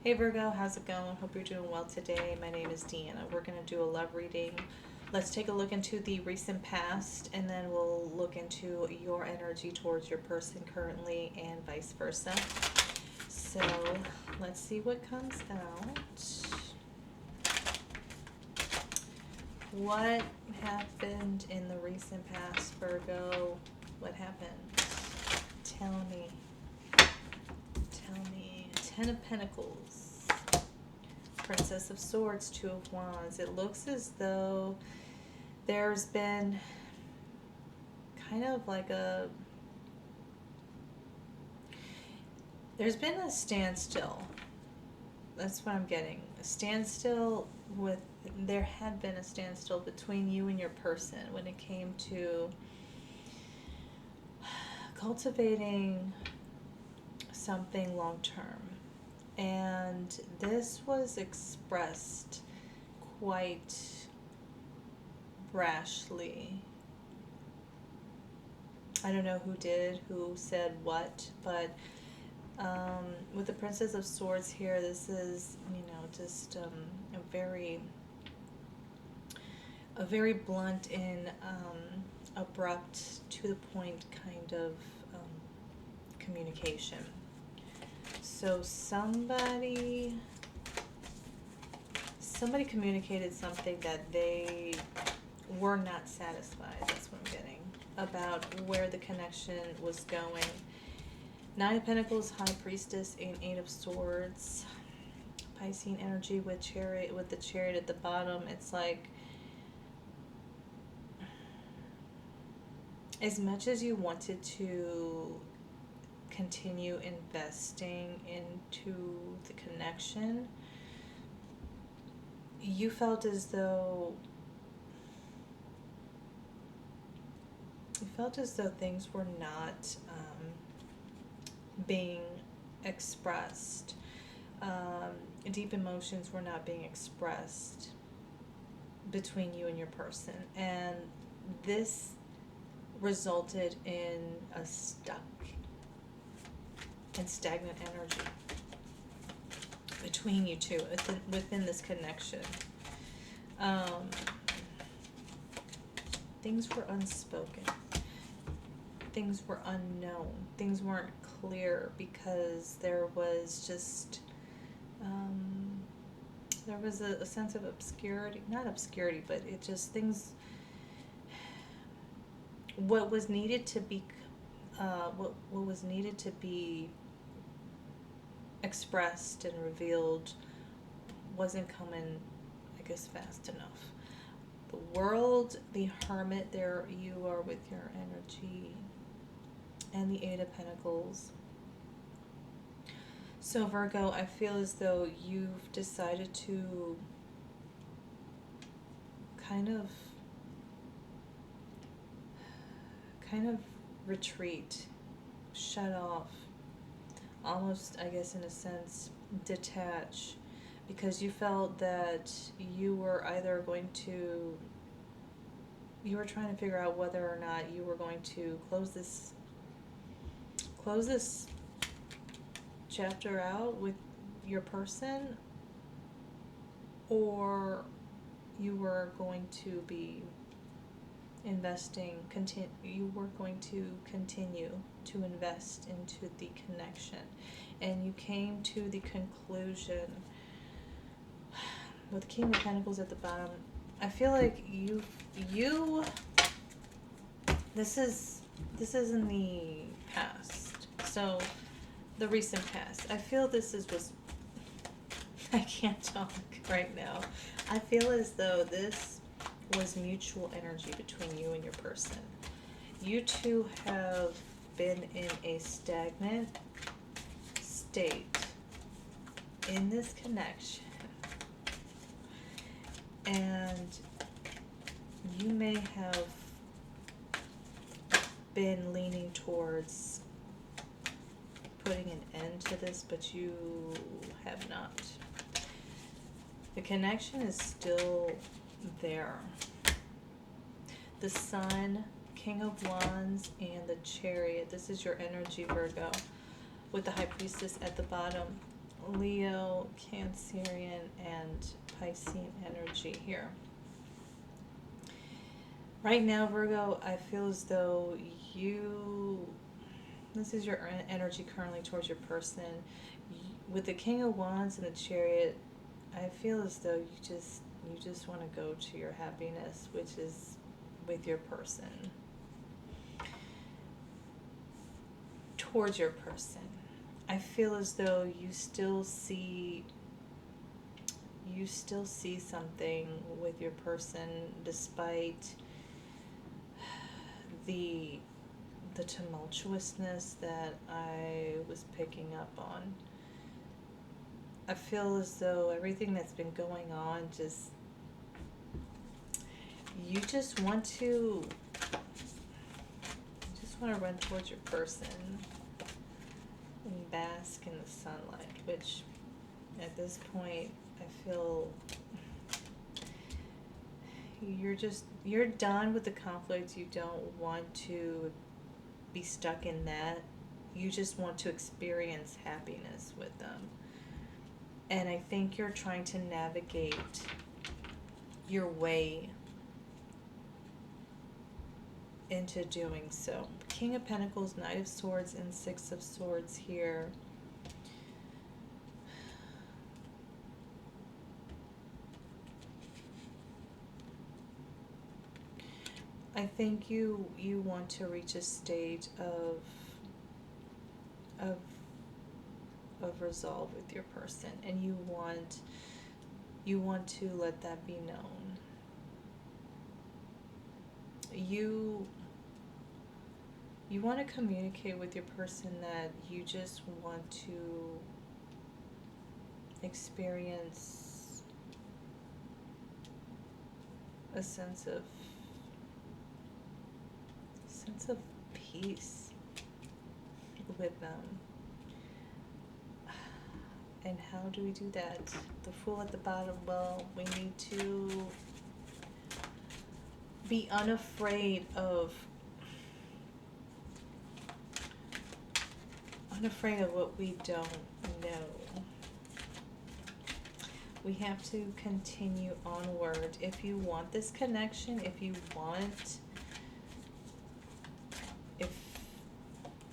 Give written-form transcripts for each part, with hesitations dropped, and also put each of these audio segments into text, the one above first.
Hey Virgo, how's it going? Hope you're doing well today. My name is Deanna. We're going to do a love reading. Let's take a look into the recent past and then we'll look into your energy towards your person currently and vice versa. So let's see what comes out. What happened in the recent past, Virgo? What happened? Tell me. Tell me. Ten of Pentacles. Princess of Swords, Two of Wands. It looks as though there's been kind of like there's been a standstill. That's what I'm getting. A standstill there had been a standstill between you and your person when it came to cultivating something long term. And this was expressed quite rashly. I don't know who said what, but with the Princess of Swords here, this is, just a very blunt and abrupt, to the point kind of communication. So somebody communicated something that they were not satisfied, that's what I'm getting, about where the connection was going. Nine of Pentacles, High Priestess, and Eight of Swords. Piscean energy with the Chariot at the bottom. It's like, as much as you wanted to continue investing into the connection, you felt as though things were not being expressed. Deep emotions were not being expressed between you and your person, and this resulted in a stuck and stagnant energy between you two within this connection. Things were unspoken. Things were unknown. Things weren't clear because there was just there was a sense of obscurity, not obscurity, but it just things. What was needed to be expressed and revealed wasn't coming, I guess, fast enough. The World, the Hermit, there you are with your energy, and the Eight of Pentacles. So Virgo, I feel as though you've decided to kind of retreat, shut off, almost, I guess, in a sense, detach, because you felt that you were trying to figure out whether or not you were going to close this chapter out with your person, or you were going to be you were going to continue to invest into the connection, and you came to the conclusion with King of Pentacles at the bottom. I feel like this is in the past, so the recent past. I feel I can't talk right now. I feel as though this was mutual energy between you and your person. You two have been in a stagnant state in this connection, and you may have been leaning towards putting an end to this, but you have not. The connection is still there. The Sun, King of Wands, and the Chariot. This is your energy, Virgo, with the High Priestess at the bottom. Leo, Cancerian, and Piscean energy here. Right now, Virgo, I feel as though this is your energy currently towards your person. With the King of Wands and the Chariot, I feel as though you just want to go to your happiness, which is with your person. Towards your person. I feel as though you still see something with your person despite the tumultuousness that I was picking up on. I feel as though everything that's been going on you just want to run towards your person and bask in the sunlight, which at this point I feel you're done with the conflict. You don't want to be stuck in that. You just want to experience happiness with them. And I think you're trying to navigate your way into doing so. King of Pentacles, Knight of Swords, and Six of Swords here. I think you want to reach a state of resolve with your person, and you want to let that be known. You want to communicate with your person that you just want to experience a sense of peace with them. And how do we do that? The Fool at the bottom. Well, we need to be unafraid of what we don't know. We have to continue onward. If you want this connection,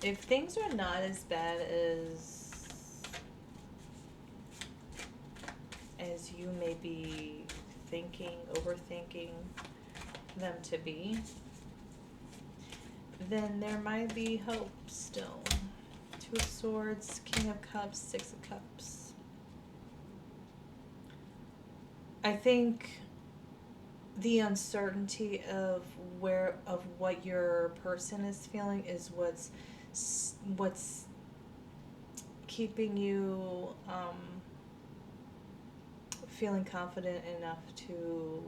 if things are not as bad as you may be overthinking them to be, then there might be hope still. Two of Swords, King of Cups, Six of Cups. I think the uncertainty of what your person is feeling is what's keeping you feeling confident enough to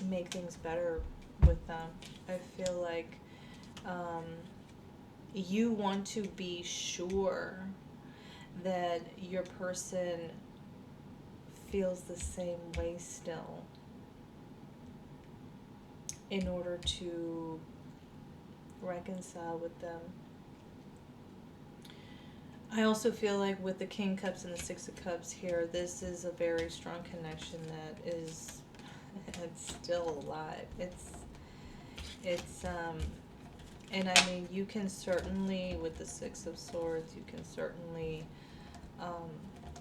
make things better with them. I feel like you want to be sure that your person feels the same way still in order to reconcile with them. I also feel like with the King Cups and the Six of Cups here, this is a very strong connection that is it's still alive. And I mean, you can certainly, with the Six of Swords, you can certainly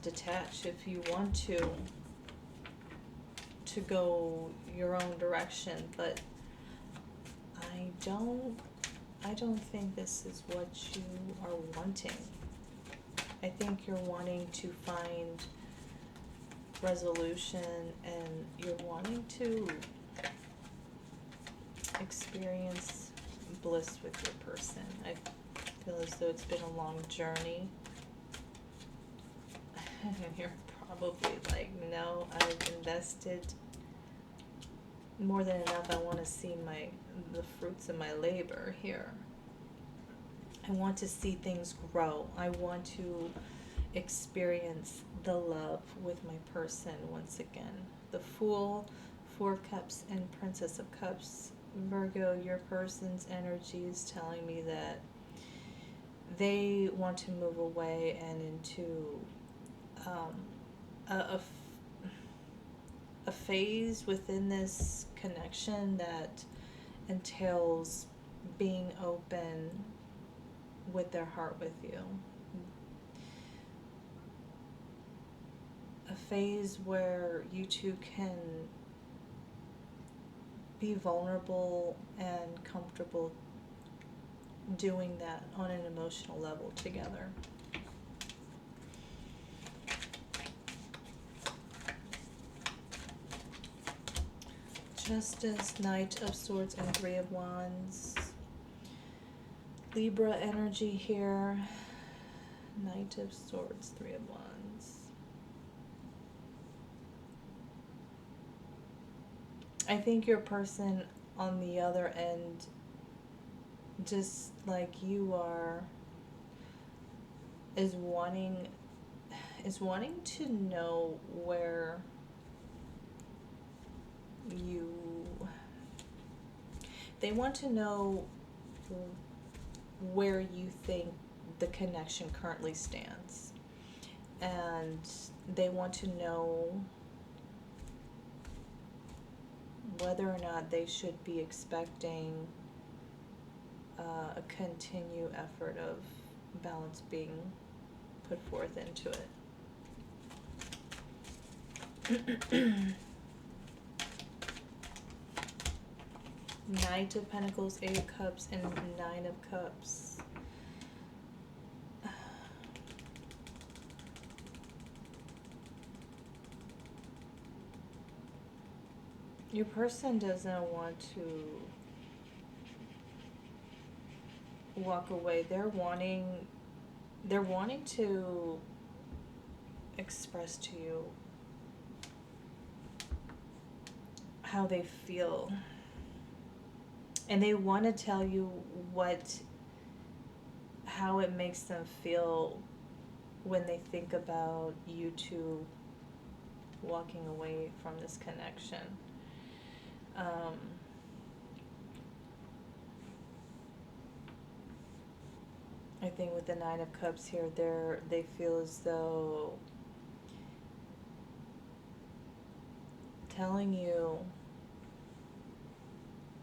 detach if you want to go your own direction, but I don't think this is what you are wanting. I think you're wanting to find resolution, and you're wanting to experience bliss with your person. I feel as though it's been a long journey. And you're probably like, no, I've invested more than enough. I want to see the fruits of my labor here. I want to see things grow. I want to experience the love with my person once again. The Fool, Four of Cups, and Princess of Cups. Virgo, your person's energy is telling me that they want to move away and into um, a phase within this connection that entails being open with their heart with you. A phase where you two can be vulnerable and comfortable doing that on an emotional level together. Justice, Knight of Swords, and Three of Wands. Libra energy here. Knight of Swords, Three of Wands. I think your person on the other end, just like you are, is wanting to know where they want to know where you think the connection currently stands, and they want to know whether or not they should be expecting a continued effort of balance being put forth into it. Knight of Pentacles, Eight of Cups, and Nine of Cups. Your person doesn't want to walk away. They're wanting to express to you how they feel. And they want to tell you how it makes them feel when they think about you two walking away from this connection. I think with the Nine of Cups here, they feel as though telling you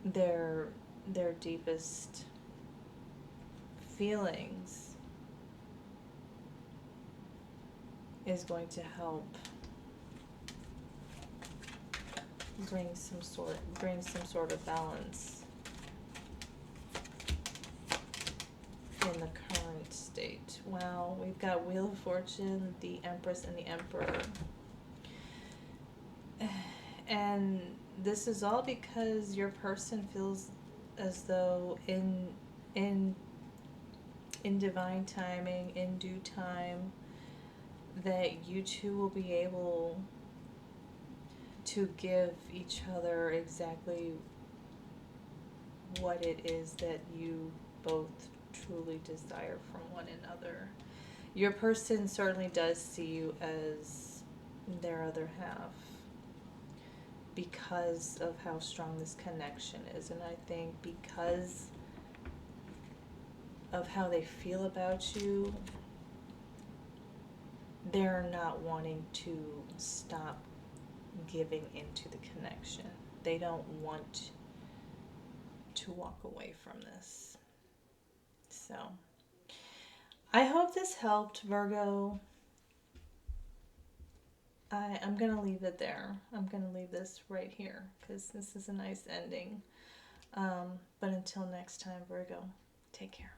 their deepest feelings is going to help bring some sort of balance in the current state. Wow, we've got Wheel of Fortune, the Empress, and the Emperor. And this is all because your person feels as though in divine timing, in due time, that you two will be able to give each other exactly what it is that you both truly desire from one another. Your person certainly does see you as their other half because of how strong this connection is. And I think because of how they feel about you, they're not wanting to stop giving into the connection. They don't want to walk away from this. So I hope this helped, Virgo. I'm going to leave it there. I'm going to leave this right here because this is a nice ending. But until next time, Virgo, take care.